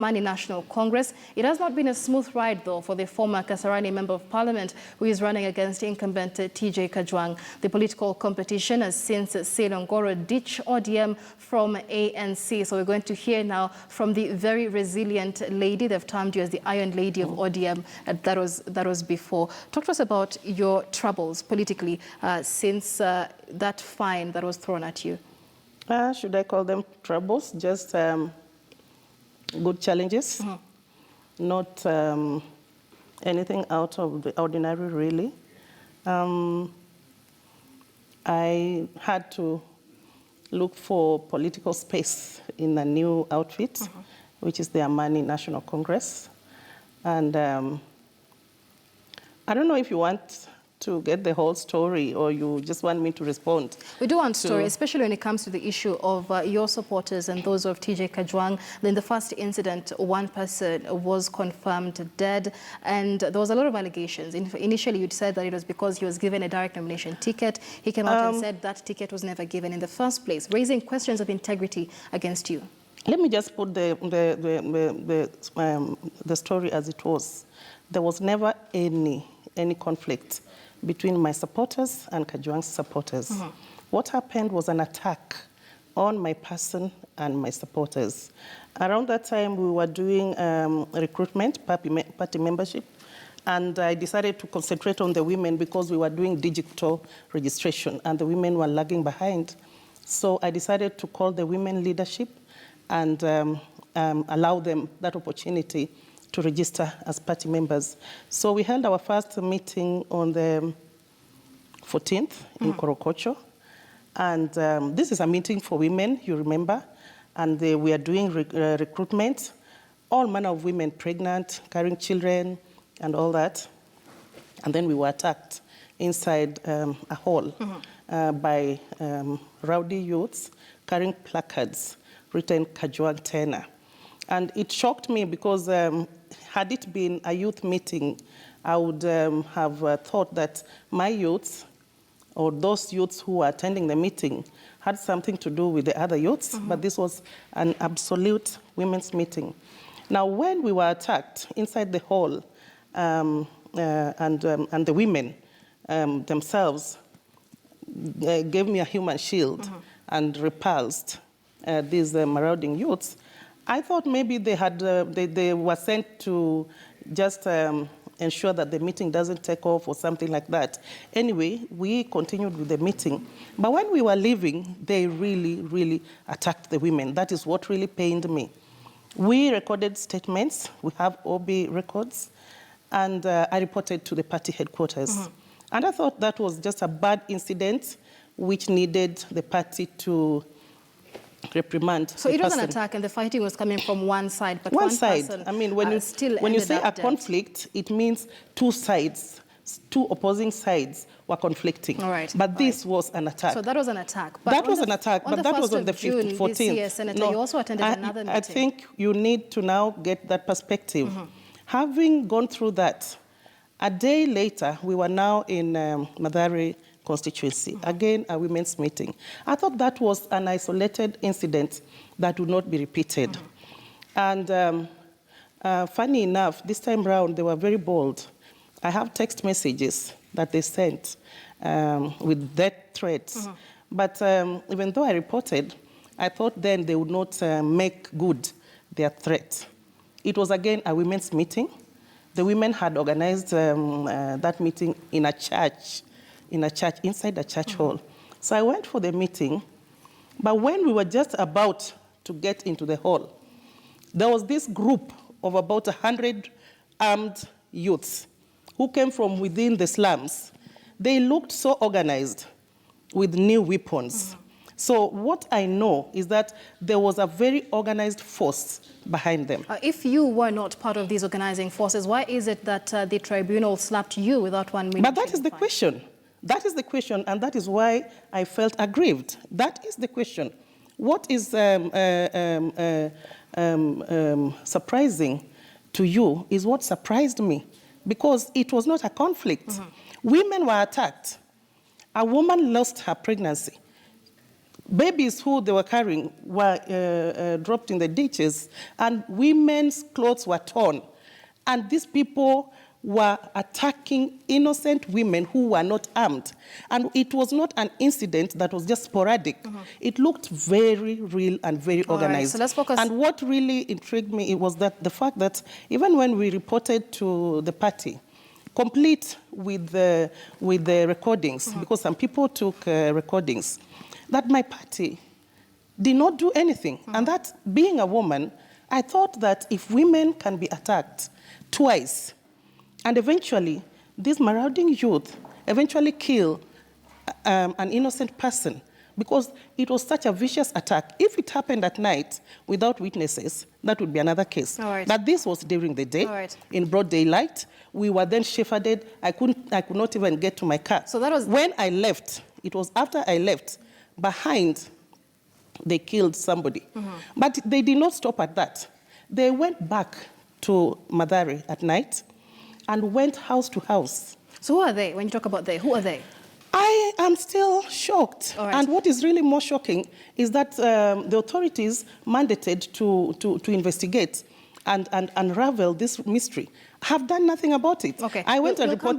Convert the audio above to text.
Mani National Congress. It has not been a smooth ride, though, for the former Kasarani Member of Parliament who is running against incumbent TJ Kajwang. The political competition has since seen Ongoro ditch ODM from ANC. So we're going to hear now from the very resilient lady. They've termed you as the Iron Lady of ODM. That was before. Talk to us about your troubles politically since that fine that was thrown at you. Should I call them troubles? Just good challenges, not anything out of the ordinary, really. I had to look for political space in a new outfit, which is the Mani National Congress. And I don't know if you want to get the whole story or you just want me to respond. We do want story, especially when it comes to the issue of your supporters and those of TJ Kajwang. In the first incident, one person was confirmed dead, and there was a lot of allegations. Initially, you'd said that it was because he was given a direct nomination ticket. He came out and said that ticket was never given in the first place, raising questions of integrity against you. Let me just put the story as it was. There was never any conflict between my supporters and Kajwang's supporters. What happened was an attack on my person and my supporters. Around that time, we were doing recruitment, party membership, and I decided to concentrate on the women because we were doing digital registration and the women were lagging behind. So I decided to call the women leadership and allow them that opportunity to register as party members. So we held our first meeting on the 14th in Korokocho. And this is a meeting for women, you remember. And we are doing recruitment. All manner of women pregnant, carrying children, and all that. And then we were attacked inside a hall by rowdy youths carrying placards written Kajwang Tena. And it shocked me because had it been a youth meeting, I would have thought that my youths or those youths who were attending the meeting had something to do with the other youths, but this was an absolute women's meeting. Now, when we were attacked inside the hall, and the women themselves gave me a human shield and repulsed these marauding youths, I thought maybe they were sent to just ensure that the meeting doesn't take off or something like that. Anyway, we continued with the meeting. But when we were leaving, they really, really attacked the women. That is what really pained me. We recorded statements. We have OB records. And I reported to the party headquarters. And I thought that was just a bad incident which needed the party to reprimand. So it was an attack and the fighting was coming from one side, but one side. Person, I mean, when you say a conflict, it means two sides, two opposing sides were conflicting. All right. But this was an attack. So that was an attack. But that was an attack, but that was on the 14th. This year, Senator, you also attended another meeting. I think you need to now get that perspective. Having gone through that, a day later, we were now in Madari constituency, again a women's meeting. I thought that was an isolated incident that would not be repeated. And funny enough, this time round, they were very bold. I have text messages that they sent with death threats. But even though I reported, I thought then they would not make good their threat. It was again a women's meeting. The women had organized that meeting in a church, inside a church hall. So I went for the meeting, but when we were just about to get into the hall, there was this group of about 100 armed youths who came from within the slums. They looked so organized with new weapons. So what I know is that there was a very organized force behind them. If you were not part of these organizing forces, why is it that the tribunal slapped you without one minute? But that is the question. That is the question, and that is why I felt aggrieved. That is the question. What is surprising to you is what surprised me, because it was not a conflict. Women were attacked. A woman lost her pregnancy. Babies who they were carrying were dropped in the ditches, and women's clothes were torn. And these people were attacking innocent women who were not armed. And it was not an incident that was just sporadic. It looked very real and very organized. So let's focus. And what really intrigued me was that the fact that even when we reported to the party, complete with the recordings, because some people took recordings, that my party did not do anything. And that, being a woman, I thought that if women can be attacked twice, and eventually these marauding youth eventually kill an innocent person, because it was such a vicious attack. If it happened at night without witnesses, that would be another case. But this was during the day, in broad daylight. We were then shepherded. I could not even get to my car. So that was when I left. It was after I left. Behind, they killed somebody. But they did not stop at that. They went back to Mathare at night and went house to house. So who are they? When you talk about they, who are they? I am still shocked. And what is really more shocking is that the authorities mandated to investigate and unravel this mystery have done nothing about it. Okay. I went and reported